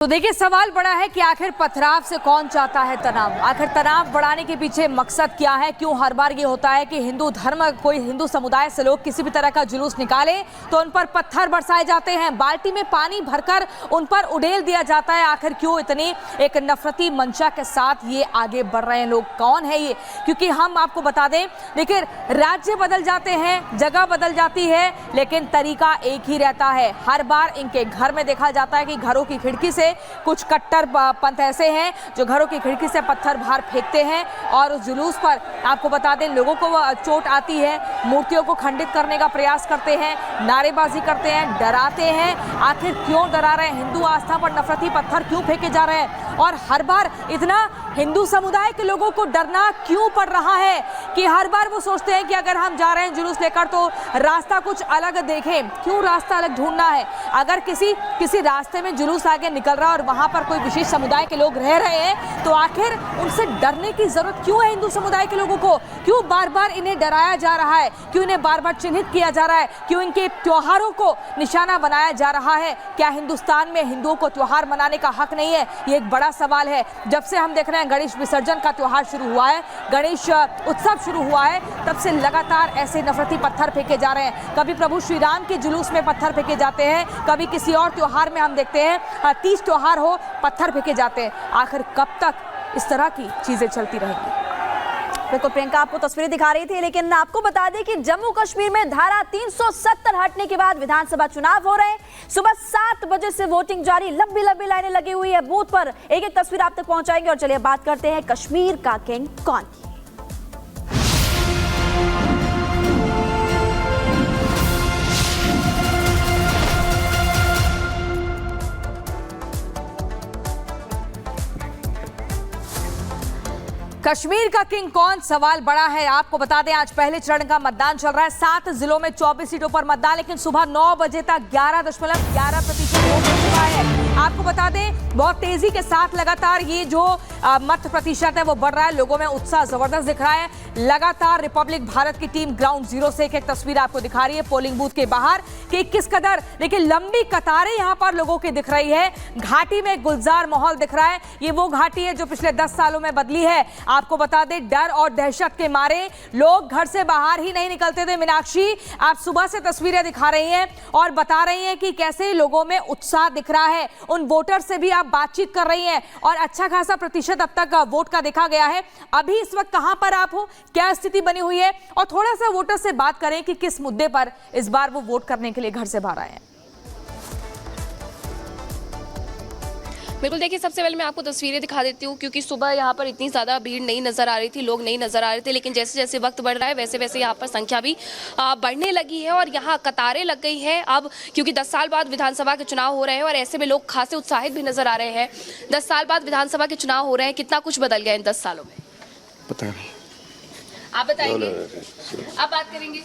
तो देखिए, सवाल बड़ा है कि आखिर पथराव से कौन चाहता है तनाव। आखिर तनाव बढ़ाने के पीछे मकसद क्या है? क्यों हर बार ये होता है कि हिंदू धर्म, कोई हिंदू समुदाय से लोग किसी भी तरह का जुलूस निकाले तो उन पर पत्थर बरसाए जाते हैं, बाल्टी में पानी भरकर उन पर उड़ेल दिया जाता है। आखिर क्यों इतनी एक नफरती मंशा के साथ ये आगे बढ़ रहे हैं लोग? कौन है ये? क्योंकि हम आपको बता दें, देखिए, राज्य बदल जाते हैं, जगह बदल जाती है, लेकिन तरीका एक ही रहता है। हर बार इनके घर में देखा जाता है कि घरों की खिड़की से कुछ कट्टर पंथ ऐसे हैं जो घरों की खिड़की से पत्थर बाहर फेंकते हैं और उस जुलूस पर आपको बता दें लोगों को चोट आती है, मूर्तियों को खंडित करने का प्रयास करते हैं, नारेबाजी करते हैं, डराते हैं। आखिर क्यों डरा रहे हैं? हिंदू आस्था पर नफरती पत्थर क्यों फेंके जा रहे हैं? और हर बार इतना हिंदू समुदाय के लोगों को डरना क्यों पड़ रहा है कि हर बार वो सोचते हैं कि अगर हम जा रहे हैं जुलूस लेकर तो रास्ता कुछ अलग देखें। क्यों रास्ता अलग ढूंढना है? अगर किसी रास्ते में जुलूस आगे निकल रहा है और वहां पर कोई विशेष समुदाय के लोग रह रहे हैं तो आखिर उनसे डरने की जरूरत क्यों है? हिंदू समुदाय के लोगों को क्यों बार बार इन्हें डराया जा रहा है? क्यों इन्हें बार बार चिन्हित किया जा रहा है? क्यों इनके त्योहारों को निशाना बनाया जा रहा है? क्या हिंदुस्तान में हिंदुओं को त्योहार मनाने का हक नहीं है? ये एक बड़ा सवाल है। जब से हम देख रहे हैं गणेश विसर्जन का त्योहार शुरू हुआ है, गणेश उत्सव शुरू हुआ है, तब से लगातार ऐसे नफरती पत्थर फेंके जा रहे हैं। कभी प्रभु श्री राम के जुलूस में पत्थर फेंके जाते हैं, कभी किसी और त्योहार में हम देखते हैं तीज त्योहार हो, पत्थर फेंके जाते हैं। आखिर कब तक इस तरह की चीजें चलती रहेंगी? बिल्कुल, प्रियंका आपको तस्वीरें दिखा रही थी, लेकिन आपको बता दें कि जम्मू कश्मीर में धारा 370 हटने के बाद विधानसभा चुनाव हो रहे हैं। सुबह 7 बजे से वोटिंग जारी, लंबी लंबी लाइनें लगी हुई है बूथ पर। एक एक तस्वीर आप तक पहुंचाएंगे और चलिए बात करते हैं कश्मीर का किंग कौन। कश्मीर का किंग कौन, सवाल बड़ा है। आपको बता दें, आज पहले चरण का मतदान चल रहा है। 7 जिलों में 24 सीटों पर मतदान, लेकिन सुबह 9 बजे तक 11.11% वोट हो चुका है। आपको बता दें, बहुत तेजी के साथ लगातार ये जो मत प्रतिशत है वो बढ़ रहा है। लोगों में उत्साह जबरदस्त दिख रहा है। लगातार रिपब्लिक भारत की टीम ग्राउंड जीरो से एक तस्वीर आपको दिखा रही है पोलिंग बूथ के बाहर कि किस कदर देखिए लंबी कतारें यहां पर लोगों की दिख रही है। घाटी में गुलजार माहौल दिख रहा है। ये वो घाटी है जो पिछले 10 सालों में बदली है। आपको बता दें, डर और दहशत के मारे लोग घर से बाहर ही नहीं निकलते थे। मीनाक्षी, आप सुबह से तस्वीरें दिखा रही हैं और बता रही हैं कि कैसे लोगों में उत्साह दिख रहा है। उन वोटर से भी आप बातचीत कर रही हैं और अच्छा खासा प्रतिशत अब तक वोट का देखा गया है। अभी इस वक्त कहां पर आप हो, क्या स्थिति बनी हुई है, और थोड़ा सा वोटर से बात करें कि किस मुद्दे पर इस बार वो वोट करने के लिए घर से बाहर आए हैं। बिल्कुल, देखिए, सबसे पहले मैं आपको तस्वीरें दिखा देती हूँ, क्योंकि सुबह यहाँ पर इतनी ज़्यादा भीड़ नहीं नज़र आ रही थी, लोग नहीं नज़र आ रहे थे, लेकिन जैसे जैसे वक्त बढ़ रहा है वैसे वैसे यहाँ पर संख्या भी बढ़ने लगी है और यहाँ कतारें लग गई हैं अब, क्योंकि 10 साल बाद विधानसभा के चुनाव हो रहे हैं और ऐसे में लोग खासे उत्साहित भी नज़र आ रहे हैं। 10 साल बाद विधानसभा के चुनाव हो रहे हैं, कितना कुछ बदल गया इन 10 सालों में? पता नहीं, आप बताएंगे? आप बात करेंगे?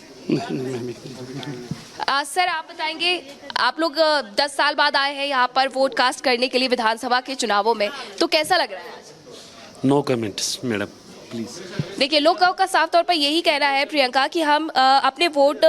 सर, आप बताएंगे, आप लोग 10 साल बाद आए हैं यहाँ पर वोट कास्ट करने के लिए विधानसभा के चुनावों में, तो कैसा लग रहा है आज? No comments madam, please. देखिए, लोगों का साफ तौर पर यही कहना है प्रियंका कि हम अपने वोट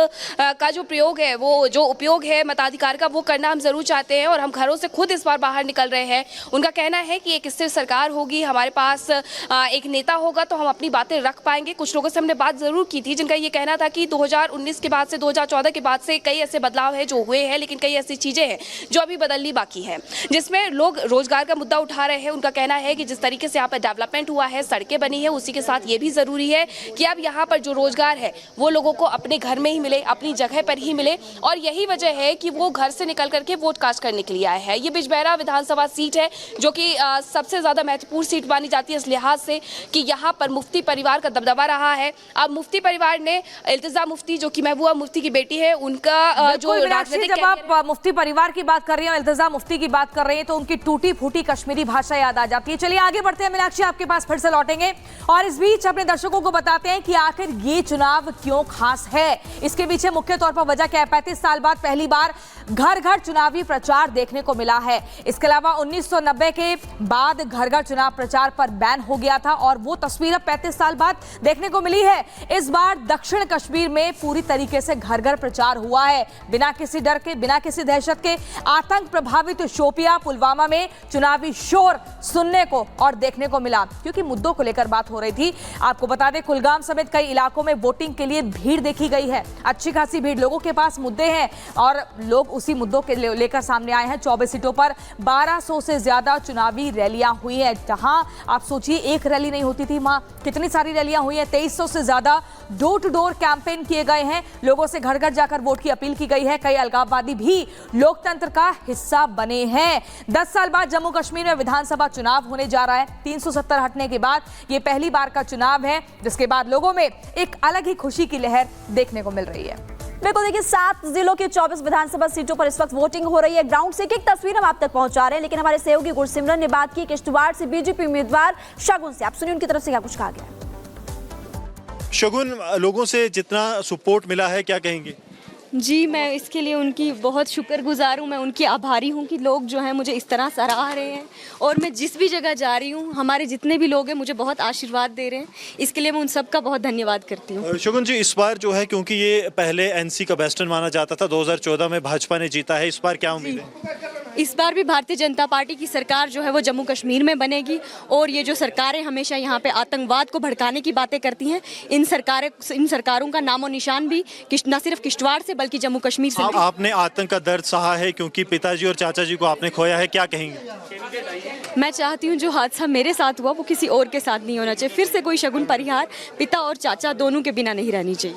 का जो प्रयोग है, वो जो उपयोग है मताधिकार का, वो करना हम जरूर चाहते हैं और हम घरों से खुद इस बार बाहर निकल रहे हैं। उनका कहना है कि एक स्थिर सरकार होगी, हमारे पास एक नेता होगा तो हम अपनी बातें रख पाएंगे। कुछ लोगों से हमने बात जरूर की थी जिनका ये कहना था कि 2019 के बाद से, 2014 के बाद से कई ऐसे बदलाव हैं जो हुए हैं, लेकिन कई ऐसी चीज़ें हैं जो अभी बदलनी बाकी हैं, जिसमें लोग रोजगार का मुद्दा उठा रहे हैं। उनका कहना है कि जिस तरीके से यहाँ पर डेवलपमेंट हुआ है, सड़कें बनी है, उसी के साथ ये भी जरूरी है कि अब यहाँ पर जो रोजगार है वो लोगों को अपने घर में ही मिले, अपनी जगह पर ही मिले, और यही वजह है कि वो घर से निकल करके वोट कास्ट करने के लिए आए हैं। ये बिजबहरा विधानसभा सीट है जो कि सबसे ज्यादा महत्वपूर्ण सीट मानी जाती है इस लिहाज से कि यहाँ पर मुफ्ती परिवार का दबदबा रहा है। अब मुफ्ती परिवार ने इल्तिजा मुफ्ती, जो कि महबूबा मुफ्ती की बेटी है, उनका जो राजनीतिक, जब आप मुफ्ती परिवार की बात कर रही हैं, इल्तिजा मुफ्ती की बात कर रही हैं, तो उनकी टूटी फूटी कश्मीरी भाषा याद आ जाती है। चलिए आगे बढ़ते हैं मीनाक्षी, आपके पास फिर से लौटेंगे और इस बीच अपने दर्शकों को बताते हैं कि आखिर ये चुनाव क्यों खास है। इसके पीछे मुख्य तौर पर वजह क्या है। 35 साल बाद पहली बार घर घर चुनावी प्रचार देखने को मिला है। इसके अलावा 1990 के बाद घर घर चुनाव प्रचार पर बैन हो गया था और वो तस्वीर अब 35 साल बाद देखने को मिली है। इस बार दक्षिण कश्मीर में पूरी तरीके से घर घर प्रचार हुआ है, बिना किसी डर के, बिना किसी दहशत के। आतंक प्रभावित शोपियां, पुलवामा में चुनावी शोर सुनने को और देखने को मिला, क्योंकि मुद्दों को लेकर बात हो रही थी। आपको बता दें, कुलगाम समेत कई इलाकों में वोटिंग के लिए भीड़ देखी गई है। अच्छी खासी भीड़, लोगों के पास मुद्दे हैं और लोग उसी मुद्दों के लेकर सामने आए हैं। 24 सीटों पर 1200 से ज्यादा चुनावी रैलियां हुई हैं। जहां आप सोचिए एक रैली नहीं होती थी, वहां कितनी सारी रैलियां हुई हैं। 2300 से ज्यादा डोर टू डोर कैंपेन किए गए हैं। लोगों से घर घर जाकर वोट की अपील की गई है। कई अलगाववादी भी लोकतंत्र का हिस्सा बने हैं। 10 साल बाद जम्मू कश्मीर में विधानसभा चुनाव होने जा रहा है। 370 हटने के बाद ये पहली बार का चुनाव है, जिसके बाद लोगों में एक अलग ही खुशी की लहर देखने को मिल रही है। बिल्कुल, देखिए 7 जिलों की 24 विधानसभा सीटों पर इस वक्त वोटिंग हो रही है। ग्राउंड से एक तस्वीर हम आप तक पहुंचा रहे हैं, लेकिन हमारे सहयोगी गुरसिमरन ने बात की किश्तवाड़ से बीजेपी उम्मीदवार शगुन से। आप सुनिए उनकी तरफ से क्या कुछ कहा गया। शगुन, लोगों से जितना सपोर्ट मिला है, क्या कहेंगे? जी, मैं इसके लिए उनकी बहुत शुक्रगुजार हूँ। मैं उनकी आभारी हूँ कि लोग जो हैं मुझे इस तरह सराह रहे हैं और मैं जिस भी जगह जा रही हूँ, हमारे जितने भी लोग हैं मुझे बहुत आशीर्वाद दे रहे हैं। इसके लिए मैं उन सब का बहुत धन्यवाद करती हूँ। शगुन जी, इस बार जो है, क्योंकि ये पहले एनसी का बेस्टन माना जाता था, 2014 में भाजपा ने जीता है, इस बार क्या उम्मीद है? इस बार भी भारतीय जनता पार्टी की सरकार जो है वो जम्मू कश्मीर में बनेगी और ये जो सरकारें हमेशा यहाँ पे आतंकवाद को भड़काने की बातें करती हैं, इन सरकारों का नामो निशान भी न सिर्फ किश्तवाड़ से बल्कि जम्मू कश्मीर से। आपने आतंक का दर्द सहा है, क्योंकि पिताजी और चाचा जी को आपने खोया है, क्या कहेंगे? मैं चाहती हूँ जो हादसा मेरे साथ हुआ वो किसी और के साथ नहीं होना चाहिए। फिर से कोई शगुन परिहार पिता और चाचा दोनों के बिना नहीं रहनी चाहिए।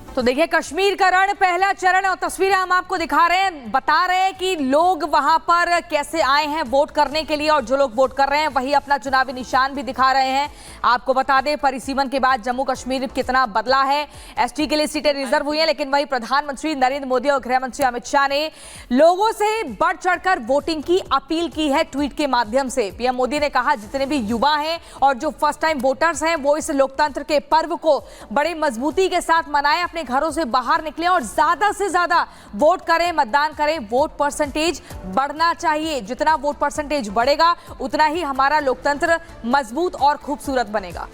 तो देखिए, कश्मीर का रण, पहला चरण, और तस्वीरें हम आपको दिखा रहे हैं, बता रहे हैं कि लोग वहां पर कैसे आए हैं वोट करने के लिए, और जो लोग वोट कर रहे हैं वही अपना चुनावी निशान भी दिखा रहे हैं। आपको बता दें, परिसीमन के बाद जम्मू कश्मीर कितना बदला है। एसटी के लिए सीटें रिजर्व हुई हैं, लेकिन वही प्रधानमंत्री नरेंद्र मोदी और गृह मंत्री अमित शाह ने लोगों से बढ़ चढ़कर वोटिंग की अपील की है ट्वीट के माध्यम से। पीएम मोदी ने कहा, जितने भी युवा हैं और जो फर्स्ट टाइम वोटर्स हैं, वो इस लोकतंत्र के पर्व को बड़े मजबूती के साथ मनाएं, अपने घरों से बाहर निकलें और ज्यादा से ज्यादा वोट करें, मतदान करें। वोट परसेंटेज बढ़ना चाहिए। जितना वोट परसेंटेज बढ़ेगा, उतना ही हमारा लोकतंत्र मजबूत और खूबसूरत बनेगा।